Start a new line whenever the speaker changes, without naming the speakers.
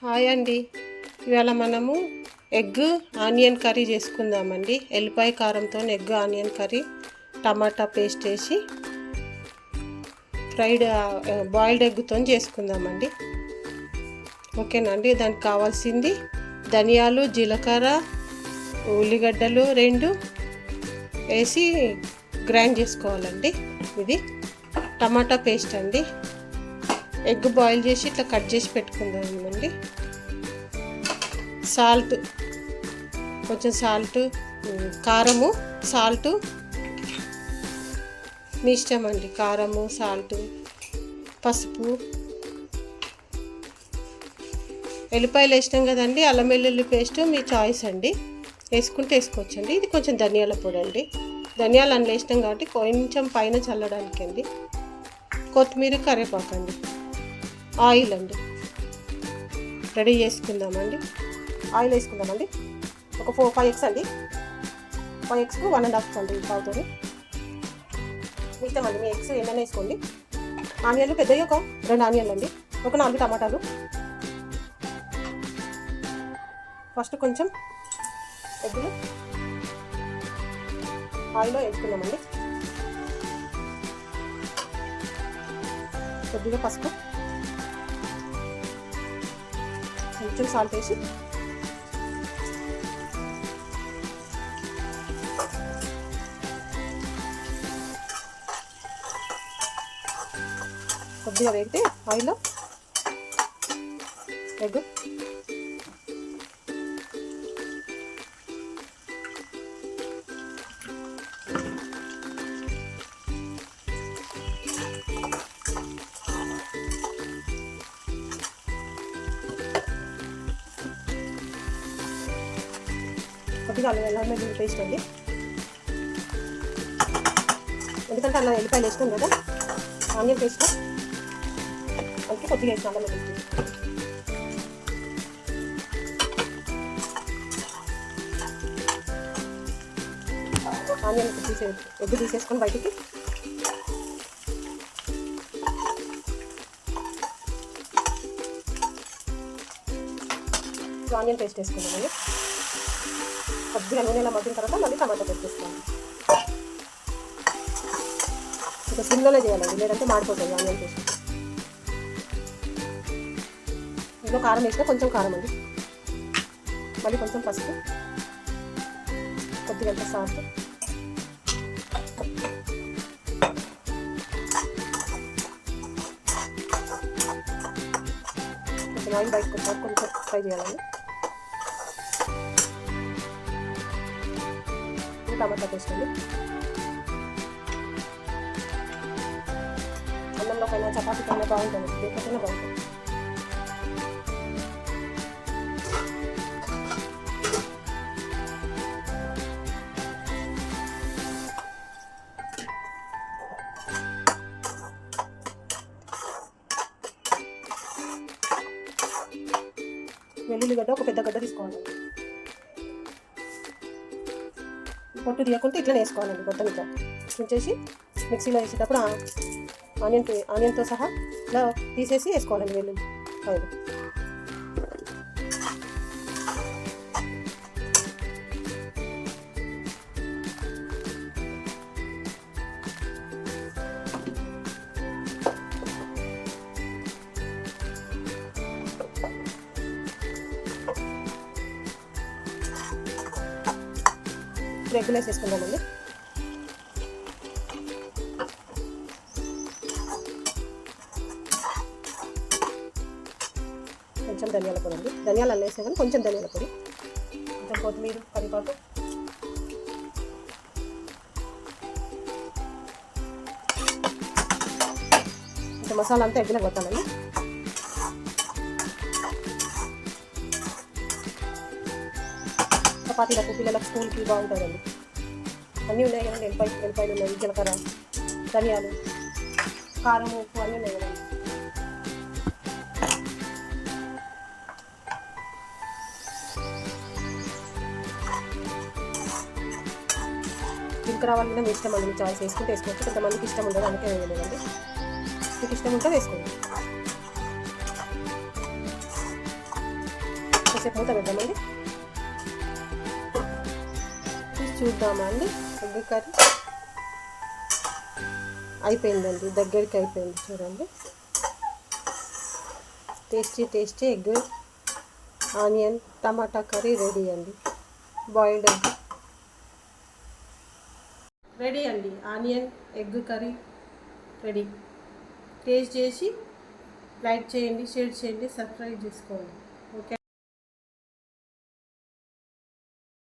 Hi అండి. ఇవాళ మనము ఎగ్ ఆనియన్ కర్రీ చేసుకుందామండి. ఎల్లిపాయ కారంతో ఎగ్ ఆనియన్ కర్రీ, టమాటా పేస్ట్ వేసి ఫ్రైడ్ బాయిల్డ్ ఎగ్తో చేసుకుందామండి. ఓకేనండి. దానికి కావాల్సింది ధనియాలు, జీలకర్ర, ఉల్లిగడ్డలు 2 వేసి గ్రైండ్ చేసుకోవాలండి. ఇది టమాటా పేస్ట్ అండి. ఎగ్ బాయిల్ చేసి ఇట్లా కట్ చేసి పెట్టుకుందామండి. సాల్ట్, కొంచెం సాల్ట్, కారము, సాల్ట్ మీ ఇష్టం అండి. కారము, సాల్ట్, పసుపు, ఎల్లిపాయలు వేసినాం కదండి. అల్లం వెల్లుల్లి పేస్ట్ మీ చాయిస్ అండి, వేసుకుంటే వేసుకోవచ్చండి. ఇది కొంచెం ధనియాల పొడి అండి. ధనియాలు అందులో వేసినాం కాబట్టి కొంచెం పైన చల్లడానికి అండి. కొత్తిమీర, కరివేపాకు అండి. ఆయిల్ అండి రెడీ చేసుకుందామండి. ఆయిల్ వేసుకుందామండి. ఒక 5 ఎగ్స్ అండి. 5 ఎగ్స్కు 1.5 అండి పావుతోని. మీ ఇష్టం అండి, మీ ఎగ్స్ ఏమైనా వేసుకోండి. ఆనియన్లు పెద్దవి ఒక 2 ఆనియన్లు అండి. ఒక 4 టమాటాలు. ఫస్ట్ కొంచెం ఎగ్గులు ఆయిల్లో వేసుకుందామండి. కొద్దిగా పసుపు, కొంచెం సాల్ట్ వేసి కొద్దిగా వేగితే ఆయిల్లో ఎగ్, కొద్దిగా అల్లం వెల్లుల్లి పేస్ట్ అండి. ఎందుకంటే అలా ఎల్లిపాయలు వేస్తాం కదా, ఆనియన్ పేస్ట్ అందుకే కొద్దిగా వేసిన అల్లం వెల్లుల్లి పేస్ట్. ఆనియన్ ఎగ్ తీసేసుకొని బయటికి ఆనియన్ పేస్ట్ వేసుకున్నామండి. కొద్దిగా నూనెలా మగ్గిన తర్వాత మళ్ళీ టమాటా పేస్ట్ వేసుకోవాలి. ఇంకా సిమ్లోనే చేయాలండి, లేదంటే మాడిపోతుంది ఆనియన్ పేస్ట్. ఇందులో కారం వేసినా కొంచెం కారం అండి. మళ్ళీ కొంచెం పసుపు, కొద్దిగా సాల్ట్, కొంచెం ఆయిల్ బయటకు వచ్చాక కొంచెం ఫ్రై చేయాలండి. టమాటా పేస్ట్ అండి. అన్నంలో పైన చపాతీ పైన బాగుంటుంది, దేనికైనా బాగుంటుంది. వెల్లుల్లి గడ్డ ఒక పెద్ద గడ్డ తీసుకోవాలి. పొట్టు తీయకుంటే ఇట్లా వేసుకోవాలండి. మొత్తం ఇట్లా ఉంచేసి మిక్సీలో వేసేటప్పుడు ఆనియన్తో సహా ఇలా తీసేసి వేసుకోవాలండి వెల్లుల్లి ఆయిల్. రెగ్యులర్ వేసుకుందామండి. కొంచెం ధనియాల పొడి అండి. ధనియాలు అల్లం వేసాం కానీ కొంచెం ధనియాల పొడి, కొంచెం కొత్తిమీర, కరివేపాకు, కొంచెం మసాలా అంతా ఎగ్గులకు కొట్టాలండి. చపాతీలకు, పిల్లలకు స్కూల్కి బాగుంటుందండి. అన్నీ ఉన్నాయి కదండి. ఎల్లిపాయలు ఉన్నాయి, జీలకర్ర, ధనియాలు, కారం, ఉప్పు అన్నీ ఉన్నాయి కదండి. జీలకర్ర రావాలి మీ ఇష్టం అండి, మీ చాయిస్ వేసుకుంటే వేసుకోవచ్చు. కొంతమందికి ఇష్టం ఉండదు, అందుకే వేయలేదండి. మీకు ఇష్టం ఉంటే వేసుకోండి. కాసేపు మూత పెడదామండి. తీసి చూద్దామా అండి. ఎగ్ కర్రీ అయిపోయిందండి, దగ్గరికి అయిపోయింది చూడండి. టేస్టీ ఎగ్ ఆనియన్ టమాటా కర్రీ రెడీ అండి. బాయిల్డ్ ఎగ్ రెడీ అండి. Onion egg curry ready. Taste చేసి లైక్ చేయండి, షేర్ చేయండి, సబ్స్క్రైబ్ చేసుకోండి.